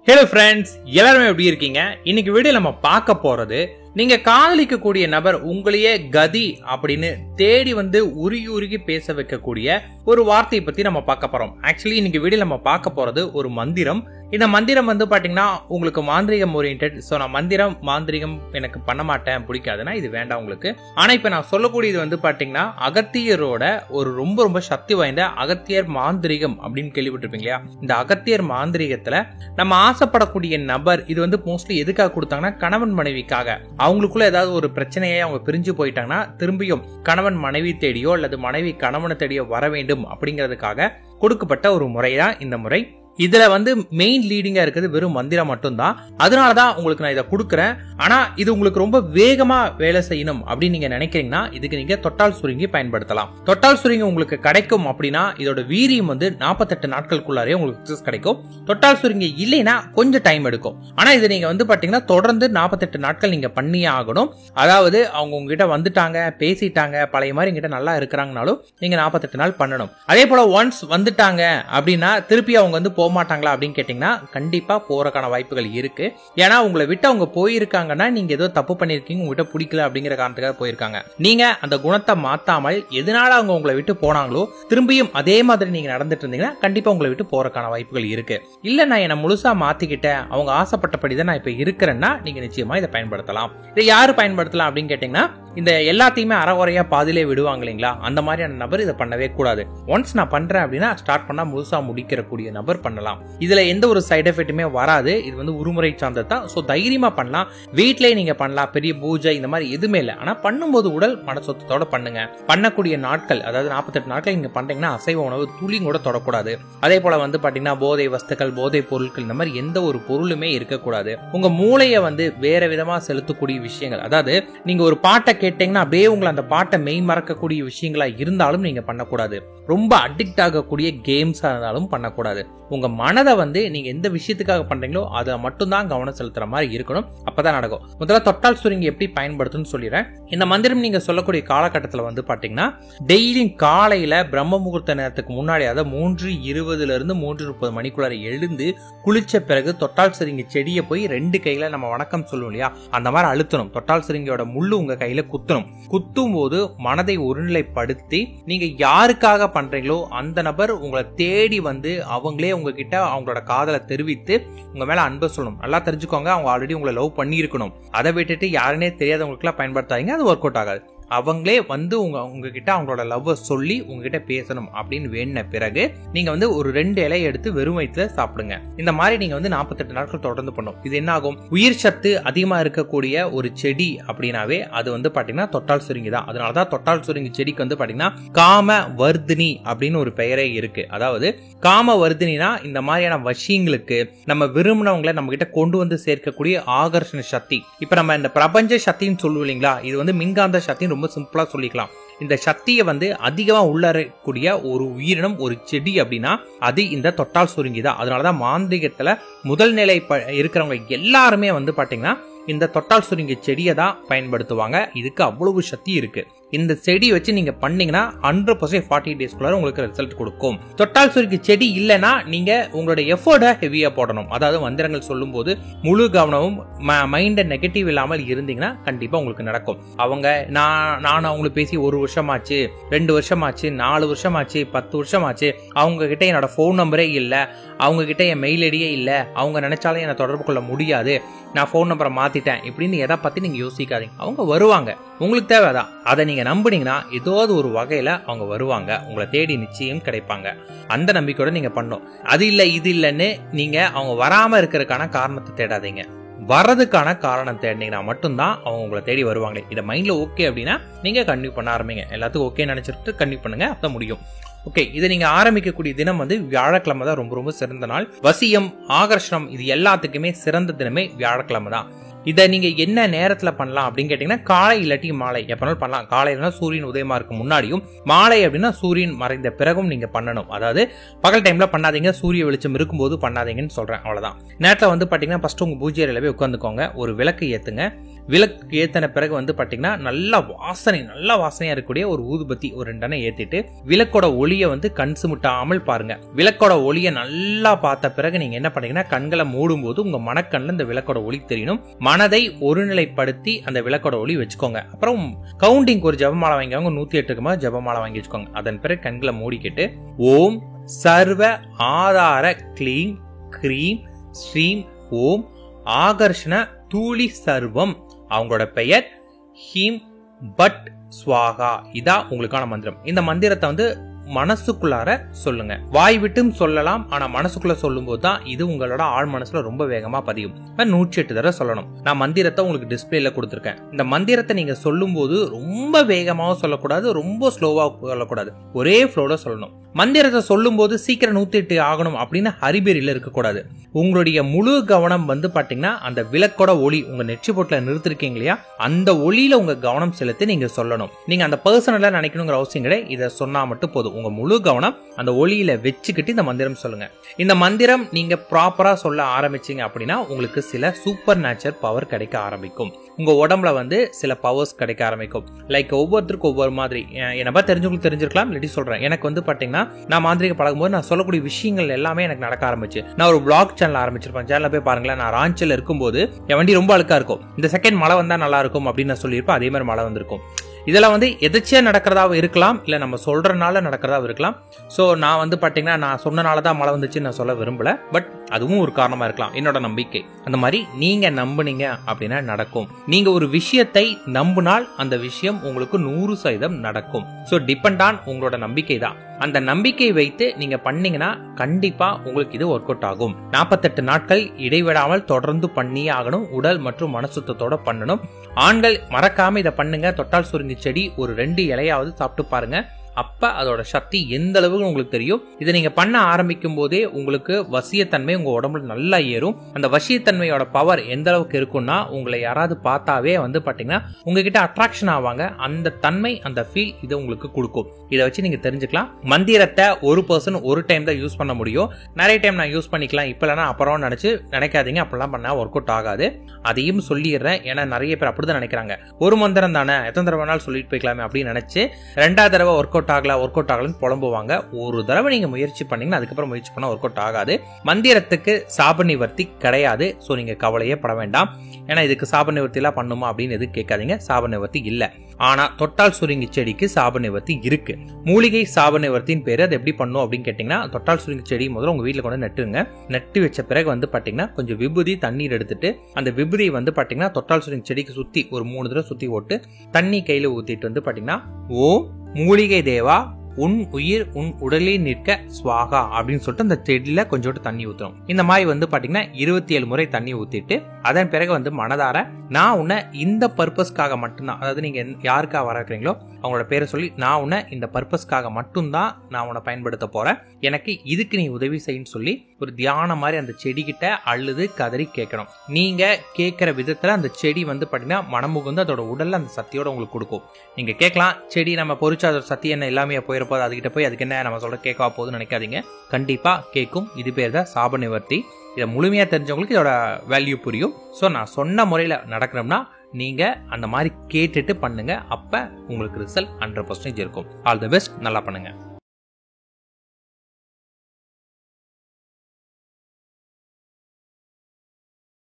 Hello friends, எல்லாருமே எப்படி இருக்கீங்க? இன்னைக்கு வீடியோ நம்ம பார்க்க போறது, நீங்க காதலிக்கக்கூடிய நபர் உங்களையே கதி அப்படின்னு தேடி வந்து உருகி பேச வைக்கக்கூடிய ஒரு வார்த்தையை பத்தி நம்ம பார்க்க போறோம். ஆக்சுவலி இன்னைக்கு வீடியோ நம்ம பார்க்க போறது ஒரு மந்திரம். இந்த மந்திரம் வந்து பாத்தீங்கன்னா உங்களுக்கு மாந்திரிகம் ஓரியன்டட். ஸோ நான் மாந்திரிகம் எனக்கு பண்ண மாட்டேன், பிடிக்காதுன்னா இது வேண்டாம் உங்களுக்கு. ஆனா இப்ப நான் சொல்லக்கூடியது வந்து பாத்தீங்கன்னா அகத்தியரோட ஒரு ரொம்ப சக்தி வாய்ந்த அகத்தியர் மாந்திரிகம் அப்படின்னு கேள்விப்பட்டிருப்பீங்க இல்லையா? இந்த அகத்தியர் மாந்திரிகத்துல நம்ம ஆசைப்படக்கூடிய நபர் இது வந்து மோஸ்ட்லி எதுக்காக கொடுத்தாங்கன்னா கணவன் மனைவிக்காக. அவங்களுக்குள்ள ஏதாவது ஒரு பிரச்சனையை அவங்க பிரிஞ்சு போயிட்டாங்கன்னா திரும்பியும் கணவன் மனைவி தேடியோ அல்லது மனைவி கணவனை தேடியோ வர வேண்டும் அப்படிங்கிறதுக்காக கொடுக்கப்பட்ட ஒரு முறைதான் இந்த முறை. இதுல வந்து மெயின் லீடிங்கா இருக்குது வெறும் மந்திரம் மட்டும்தான். அதனாலதான் உங்களுக்கு நான் இதை கொடுக்குறேன். ஆனா இது உங்களுக்கு ரொம்ப வேகமா வேலை செய்யணும் அப்படின்னு நீங்க நினைக்கிறீங்கன்னா இதுக்கு நீங்க தொட்டால் சுருங்கி பயன்படுத்தலாம். தொட்டால் சுருங்கி உங்களுக்கு கிடைக்கும் அப்படின்னா இதோட வீரியம் வந்து 48 நாட்களுக்குள்ளாரே உங்களுக்கு கிடைக்கும். தொட்டால் சுருங்கி இல்லைன்னா கொஞ்சம் டைம் எடுக்கும். ஆனா இது நீங்க வந்து பாத்தீங்கன்னா தொடர்ந்து 48 நாட்கள் நீங்க பண்ணியே ஆகணும். அதாவது அவங்க உங்ககிட்ட வந்துட்டாங்க, பேசிட்டாங்க, பழைய மாதிரி எங்கிட்ட நல்லா இருக்கிறாங்கனாலும் நீங்க 48 நாள் பண்ணணும். அதே போல ஒன்ஸ் வந்துட்டாங்க அப்படின்னா திருப்பி அவங்க வந்து போக மாட்டாங்களா அப்படின்னு கேட்டீங்கன்னா கண்டிப்பா போறதுக்கான வாய்ப்புகள் இருக்கு. ஏன்னா உங்களை விட்டு அவங்க போயிருக்காங்கன்னா நீங்க ஏதோ தப்பு பண்ணிருக்கீங்க, உங்ககிட்ட பிடிக்கல அப்படிங்கிற காரணத்துக்காக போயிருக்காங்க. நீங்க அந்த குணத்தை மாத்தாமல் எதனால அவங்க உங்களை விட்டு போனாங்களோ திரும்பியும் அதே மாதிரி நீங்க நடந்துட்டு இருந்தீங்கன்னா கண்டிப்பா உங்களை விட்டு போறதுக்கான வாய்ப்புகள் இருக்கு. இல்ல நான் என்ன முழுசா மாத்திக்கிட்டேன், அவங்க ஆசைப்பட்டபடிதான் நான் இப்ப இருக்கிறேன்னா நீங்க நிச்சயமா இதை பயன்படுத்தலாம். இதை யாரு பயன்படுத்தலாம் அப்படின்னு கேட்டீங்கன்னா இந்த எல்லாத்தையுமே அறகுறையா பாதிலே விடுவாங்க இல்லைங்களா, அந்த மாதிரியான நபர் இதை பண்ணவே கூடாது. ஒன்ஸ் நான் பண்றேன் அப்படின்னா ஸ்டார்ட் பண்ணா முழுசா முடிக்கக்கூடிய நபர் பண்ணலாம். இதுல எந்த ஒரு சைடு எஃபெக்ட்டுமே வராது. இது வந்து உருமுறை சார்ந்ததுதான். சோ தைரியமா பண்ணலாம். வீட்லயே நீங்க பண்ணலாம். பெரிய பூஜை இந்த மாதிரி எதுவுமே இல்லை. ஆனா பண்ணும்போது உடல் மனசுத்தோட பண்ணுங்க. பண்ணக்கூடிய நாட்கள் அதாவது 48 நாட்கள் நீங்க பண்றீங்கன்னா அசைவ உணவு துளி கூட தொடக்கூடாது. அதே போல வந்து பாத்தீங்கன்னா போதை வஸ்துக்கள், போதை பொருட்கள் இந்த மாதிரி எந்த ஒரு பொருளுமே இருக்கக்கூடாது. உங்க மூளையை வந்து வேற விதமா செலுத்தக்கூடிய விஷயங்கள், அதாவது நீங்க ஒரு பாட்டை கேட்டீங்கன்னா அப்படியே உங்களை அந்த பாட்டை மெய் மறக்கக்கூடிய விஷயங்களா இருந்தாலும் நீங்க பண்ணக்கூடாது. ரொம்ப அடிக்ட் ஆகக்கூடிய கேம்ஸா இருந்தாலும் பண்ணக்கூடாது. உங்க மனதை வந்து நீங்க எந்த விஷயத்துக்காக பண்றீங்களோ அதை மட்டும் தான் கவனம் செலுத்துற மாதிரி இருக்கணும். அப்பதான் நடக்கும். முதல்ல தொட்டால் சுருங்கி எப்படி பயன்படுத்துன்னு சொல்லிடுறேன். இந்த மந்திரம் நீங்க சொல்லக்கூடிய காலகட்டத்தில் வந்து பாத்தீங்கன்னா டெய்லியும் காலையில பிரம்ம முகூர்த்த நேரத்துக்கு முன்னாடி, அதாவது 3:20 3:30 மணிக்குள்ளார எழுந்து குளிச்ச பிறகு தொட்டால் சுருங்கி செடியை போய் 2 கையில நம்ம வணக்கம் சொல்லுவோம் இல்லையா, அந்த மாதிரி அழுத்தணும். தொட்டால் சுருங்கியோட முள்ளு உங்க கையில குத்தணும். குத்தும் போது மனதை ஒருநிலைப்படுத்தி நீங்க யாருக்காக பண்றீங்களோ அந்த நபர் உங்களை தேடி வந்து அவங்களே உங்ககிட்ட அவங்களோட காதலை தெரிவித்து உங்க மேல அன்பை சொல்லணும். நல்லா தெரிஞ்சுக்கோங்க, அவங்க ஆல்ரெடி உங்களை லவ் பண்ணி இருக்கணும். அதை விட்டுட்டு யாருன்னே தெரியாதவங்களுக்கு எல்லாம் பயன்படுத்தாதீங்க, அது ஒர்க் அவுட் ஆகாது. அவங்களே வந்து உங்ககிட்ட அவங்களோட லவ்வை சொல்லி உங்ககிட்ட பேசணும் அப்படின்னு வேண்டின பிறகு நீங்க வந்து ஒரு 2 இலையை எடுத்து வெறும் வயிற்றுல சாப்பிடுங்க. இந்த மாதிரி நீங்க வந்து 48 நாட்கள் தொடர்ந்து பண்ணும். இது என்ன ஆகும், உயிர் சத்து அதிகமா இருக்கக்கூடிய ஒரு செடி அப்படின்னாவே அது வந்து பாத்தீங்கன்னா தொட்டால் சுருங்கி தான். அதனாலதான் தொட்டால் சுருங்கி செடிக்கு வந்து பாத்தீங்கன்னா காம வர்தினி அப்படின்னு ஒரு பெயரே இருக்கு. அதாவது காம வர்தினா இந்த மாதிரியான விஷயங்களுக்கு நம்ம விரும்பினவங்களை நம்ம கிட்ட கொண்டு வந்து சேர்க்கக்கூடிய ஆகர்ஷண சக்தி. இப்ப நம்ம இந்த பிரபஞ்ச சக்தின்னு சொல்லுவோம் இல்லைங்களா, இது வந்து மின்காந்த சக்தி ரொம்ப சிம்பிளா சொல்லிக்கலாம். இந்த சக்தியை வந்து அதிகமா உள்ளறக்கூடிய ஒரு உயிரினம், ஒரு செடி அப்படின்னா அது இந்த தொட்டால் சுருங்கி தான். அதனாலதான் மாந்திரிகத்துல முதல் நிலை இருக்கிறவங்க எல்லாருமே வந்து பாத்தீங்கன்னா இந்த தொட்டால் சுருங்கி செடியை தான் பயன்படுத்துவாங்க. இதுக்கு அவ்வளவு சக்தி இருக்கு. இந்த செடி வச்சு நீங்க பண்ணீங்கன்னா 100% 40 டேஸ்க்குள்ள உங்களுக்கு ரிசல்ட் கொடுக்கும். தொட்டால் சுருங்கி செடி இல்லைன்னா நீங்க உங்களோட எஃபோர்ட்டை ஹெவியா போடணும். அதாவது மந்திரங்கள் சொல்லும் போது முழு கவனமும் மைண்ட நெகட்டிவ் இல்லாமல் இருந்தீங்கன்னா கண்டிப்பா உங்களுக்கு நடக்கும். அவங்க நான் அவங்களுக்கு பேசி 1 வருஷமாச்சு, 2 வருஷமாச்சு, 4 வருஷமாச்சு, 10 வருஷமாச்சு, அவங்க கிட்ட என்னோட போன் நம்பரே இல்ல, அவங்க கிட்ட என் மெயில் ஐடியே இல்ல, அவங்க நினைச்சாலும் என்ன தொடர்பு கொள்ள முடியாது, நான் போன் நம்பரை மாத்திட்டேன் இப்படின்னு எதை பத்தி நீங்க யோசிக்காதீங்க. அவங்க வருவாங்க. உங்களுக்கு தேவைதான். அதை நீங்க நம்பினீங்கன்னா ஏதாவது ஒரு வகையில அவங்க வருவாங்க, உங்களை தேடி நிச்சயம் கிடைப்பாங்க. அந்த நம்பிக்கையோட நீங்க பண்ணும். அது இல்ல இது இல்லன்னு நீங்க அவங்க வராம இருக்கிறதுக்கான காரணத்தை தேடாதீங்க. வர்றதுக்கான காரணம் தேடினீங்கன்னா மட்டும்தான் அவங்க உங்களை தேடி வருவாங்க. இதை மைண்ட்ல ஓகே அப்படின்னா நீங்க கன்டினியூ பண்ண ஆரம்பிங்க. எல்லாத்துக்கும் ஓகே நினைச்சிட்டு கன்டினியூ பண்ணுங்க, அப்பதான் முடியும். ஓகே, இதை நீங்க ஆரம்பிக்கக்கூடிய தினம் வந்து வியாழக்கிழமை தான் ரொம்ப சிறந்த நாள். வசியம், ஆகர்ஷணம் இது எல்லாத்துக்குமே சிறந்த தினமே வியாழக்கிழமை தான். இதை நீங்க என்ன நேரத்துல பண்ணலாம் அப்படின்னு கேட்டீங்கன்னா காலை இல்லாட்டி மாலை எப்பனாலும் பண்ணலாம். காலையில சூரியன் உதயமா இருக்கு முன்னாடியும், மாலை அப்படின்னா சூரியன் மறைந்த பிறகும் நீங்க பண்ணணும். அதாவது பகல் டைம்ல பண்ணாதீங்க, சூரிய வெளிச்சம் இருக்கும்போது பண்ணாதீங்கன்னு சொல்றேன், அவ்வளவுதான். நேரத்துல வந்து பாத்தீங்கன்னா ஃபர்ஸ்ட் உங்க பூஜை அறையில போய் உட்காந்துக்கோங்க, ஒரு விளக்கு ஏத்துங்க. விளக்கு ஏத்தன பிறகு வந்து பாத்தீங்கன்னா நல்ல வாசனையா இருக்கக்கூடிய ஒரு ஊதுபத்தி ஒரு 2 ஏத்திட்டு விளக்கோட ஒளியை வந்து கண் சிமிட்டாமல் பாருங்க. விளக்கோட ஒளியை நல்லா பார்த்த பிறகு நீங்க என்ன பண்ணீங்கன்னா கண்களை மூடும் போது உங்க மனக்கண்ணில் இந்த விளக்கோட ஒளி தெரியணும். மனதை ஒருநிலைப்படுத்தி அந்த விளக்கோட ஒளி வச்சுக்கோங்க. அப்புறம் கவுண்டிங் ஒரு ஜபமாலை வாங்கிக்கோங்க. 108 ஜபமாலை வாங்கி வச்சுக்கோங்க. அதன் பிறகு கண்களை மூடிக்கிட்டு ஓம் சர்வ ஆதார க்ளீம் க்ரீம் ஸ்ரீம் ஓம் ஆகர்ஷண தூளி சர்வம், அவங்களோட பெயர் ஹீம் பட் ஸ்வாகா, இதா உங்களுக்கான மந்திரம். இந்த மந்திரத்தை வந்து மனசுக்குள்ளார சொல்லுங்க. வாய் விட்டும் சொல்லலாம், ஆனா மனசுக்குள்ள சொல்லும் போது தான் இது உங்களோட ஆழ் மனசுல ரொம்ப வேகமா பதியும். 108 தடவை சொல்லணும். நான் மந்திரத்தை உங்களுக்கு டிஸ்பிளேல கொடுத்திருக்கேன். இந்த மந்திரத்தை நீங்க சொல்லும் போது ரொம்ப வேகமாவும் சொல்லக்கூடாது, ரொம்ப ஸ்லோவா சொல்லக்கூடாது, ஒரே ஃப்ளோல சொல்லணும். மந்திரத்தை சொல்லும் போது சீக்கிரம் 108 ஆகணும் அப்படின்னு ஹரிபெரியில இருக்கக்கூடாது. உங்களுடைய முழு கவனம் வந்து பாத்தீங்கன்னா அந்த விளக்கோட ஒளி உங்க நெற்றி போட்டுல நிறுத்திருக்கீங்க இல்லையா, அந்த ஒளியில உங்க கவனம் செலுத்தி நீங்க சொல்லணும். நீங்க அந்த பர்சனலா நினைக்கணுங்கிற அவசியம் கிடையாது. இதை சொன்னா மட்டும் போதும். உங்க முழு கவனம் அந்த ஒளியில வச்சுக்கிட்டு இந்த மந்திரம் சொல்லுங்க. இந்த மந்திரம் நீங்க ப்ராப்பரா சொல்ல ஆரம்பிச்சீங்க அப்படின்னா உங்களுக்கு சில சூப்பர் நேச்சர் பவர் கிடைக்க ஆரம்பிக்கும். உங்க உடம்புல வந்து சில பவர்ஸ் கிடைக்க ஆரம்பிக்கும். லைக் ஒவ்வொருத்தருக்கும் ஒவ்வொரு மாதிரி. என்ன தெரிஞ்சவங்களுக்கு தெரிஞ்சிருக்கலாம், இல்லாட்டி சொல்றேன். எனக்கு வந்து பாத்தீங்கன்னா நான் மாந்திரிக பழகும்போது நான் சொல்லக்கூடிய விஷயங்கள் எல்லாமே எனக்கு நடக்க ஆரம்பிச்சு. நான் ஒரு பிளாக் சேனல் ஆரம்பிச்சிருப்பேன். சேனல போய் பாருங்களேன். நான் ராஞ்சில இருக்கும்போது என் வண்டி ரொம்ப அழுக்கா இருக்கும். இந்த செகண்ட் மழை வந்தா நல்லா இருக்கும் அப்படின்னு நான் சொல்லியிருப்பேன். அதே மாதிரி மழை வந்திருக்கும். இதெல்லாம் வந்து எதிர்ச்சியா நடக்கிறதாவும் இருக்கலாம், இல்ல நம்ம சொல்றதுனால நடக்கிறதாவும் இருக்கலாம். சோ நான் வந்து பாத்தீங்கன்னா நான் சொன்னனாலதான் மழை வந்துச்சுன்னு நான் சொல்ல விரும்பல. பட் அதுவும் ஒரு காரணமா இருக்கலாம், என்னோட நம்பிக்கை. அந்த மாதிரி நீங்க நம்புனீங்க அப்படின்னா நடக்கும். நீங்க ஒரு விஷயத்தை நம்பினால் அந்த விஷயம் உங்களுக்கு 100% நடக்கும். சோ டிபெண்ட் ஆன் உங்களோட நம்பிக்கை தான். அந்த நம்பிக்கை வைத்து நீங்க பண்ணீங்கன்னா கண்டிப்பா உங்களுக்கு இது ஒர்க் அவுட் ஆகும். 48 நாட்கள் இடைவிடாமல் தொடர்ந்து பண்ணியே ஆகணும். உடல் மற்றும் மனசுத்தத்தோட பண்ணணும். ஆண்கள் மறக்காம இதை பண்ணுங்க. தொட்டால் சுருங்கி செடி ஒரு 2 இலையாவது சாப்பிட்டு பாருங்க. அப்ப அதோட சக்தி எந்த அளவுக்கு உங்களுக்கு தெரியும். இதை நீங்க பண்ண ஆரம்பிக்கும் போதே உங்களுக்கு வசியத்தன்மை உங்க உடம்புல நல்லா ஏறும். அந்த வசியத்தன்மையோட பவர் எந்த அளவுக்கு இருக்கும்னா உங்களை யாராவது பார்த்தாவே வந்து பாத்தீங்கன்னா உங்ககிட்ட அட்ராக்ஷன் ஆவாங்க. அந்த தன்மை அந்த ஃபீல் இதை உங்களுக்கு கொடுக்கும். இதை வச்சு நீங்க தெரிஞ்சுக்கலாம். மந்திரத்தை ஒரு பர்சன் ஒரு டைம் தான் யூஸ் பண்ண முடியும். நிறைய டைம் நான் யூஸ் பண்ணிக்கலாம் இப்ப இல்லைன்னா அப்புறம் நினைக்காதீங்க. அப்படிலாம் பண்ணா ஒர்க் அவுட் ஆகாது. அதையும் சொல்லிடுறேன். ஏன்னா நிறைய பேர் அப்படிதான் நினைக்கிறாங்க. ஒரு மந்திரம் தானே, எத்தனை தடவை வேணாலும் சொல்லிட்டு போய்க்கலாமே அப்படின்னு நினைச்சு 2வது தடவை ஒர்க் அவுட் ஆகலன்னு புலம்புவாங்க. ஒரு தடவை நீங்க முயற்சி பண்ணீங்கன்னா அதுக்கப்புறம் முயற்சி பண்ணா ஒர்க் அவுட் ஆகாது. மந்திரத்துக்கு சாப நிவர்த்தி கிடையாது. சோ நீங்க கவலையே பட வேண்டாம். ஏன்னா இதுக்கு சாப நிவர்த்தி எல்லாம் பண்ணுமா அப்படின்னு எதுவும் கேட்காதீங்க. சாப நிவர்த்தி இல்ல. ஆனா தொட்டால் சுருங்கி செடிக்கு சாப நிவர்த்தி இருக்கு. மூலிகை சாப நிவர்த்தின்னு பேரு. அது எப்படி பண்ணும் அப்படின்னு கேட்டீங்கன்னா தொட்டால் சுருங்கி செடி முதல்ல உங்க வீட்டுல கொண்டு நட்டுங்க. நட்டு வச்ச பிறகு வந்து பாத்தீங்கன்னா கொஞ்சம் விபூதி தண்ணீர் எடுத்துட்டு அந்த விபூதி வந்து பாத்தீங்கன்னா தொட்டால் சுருங்கி செடிக்கு சுத்தி ஒரு 3 தடவை சுத்தி ஓட்டு தண்ணி கையில ஊத்திட்டு வந்து பாத்தீங்கன்னா ஓம் மூலிகை தேவா உன் உயிர் உன் உடலில் நிற்க ஸ்வாகா அப்படின்னு சொல்லிட்டு அந்த செடியில கொஞ்சோட்டு தண்ணி ஊத்தணும். இந்த மாதிரி வந்து பாத்தீங்கன்னா 27 முறை தண்ணி ஊத்திட்டு அதன் பிறகு வந்து மனதார நான் உன்னை இந்த பர்பஸ்க்காக மட்டும்தான், அதாவது நீங்க யாருக்காக வரக்கிறீங்களோ அவங்களோட பேரை சொல்லி நான் உன்னை இந்த பர்பஸ்க்காக மட்டும்தான் நான் உன்னை பயன்படுத்த போறேன், எனக்கு இதுக்கு நீ உதவி செய்யன்னு சொல்லி ஒரு தியானம் மாதிரி அந்த செடி கிட்ட அழுது கதறி கேட்கணும். நீங்க கேட்கிற விதத்துல அந்த செடி வந்து பாத்தீங்கன்னா மனமுகுந்து அதோட உடல்ல அந்த சக்தியோட உங்களுக்கு கொடுக்கும். நீங்க கேட்கலாம் செடி நம்ம பொறிச்சா அதோட சக்தி என்ன எல்லாமே போயிருப்போது, அதுகிட்ட போய் அதுக்கு என்ன நம்ம சொல்ற கேட்கவா போகுதுன்னு நினைக்காதீங்க. கண்டிப்பா கேட்கும். இது பேர் தான் சாப நிவர்த்தி. இதை முழுமையா தெரிஞ்சவங்களுக்கு இதோட வேல்யூ புரியும். ஸோ நான் சொன்ன முறையில நடக்கணும்னா நீங்க அந்த மாதிரி கேட்டுட்டு பண்ணுங்க. அப்ப உங்களுக்கு ரிசல்ட் 100% இருக்கும். All the best. நல்லா பண்ணுங்க.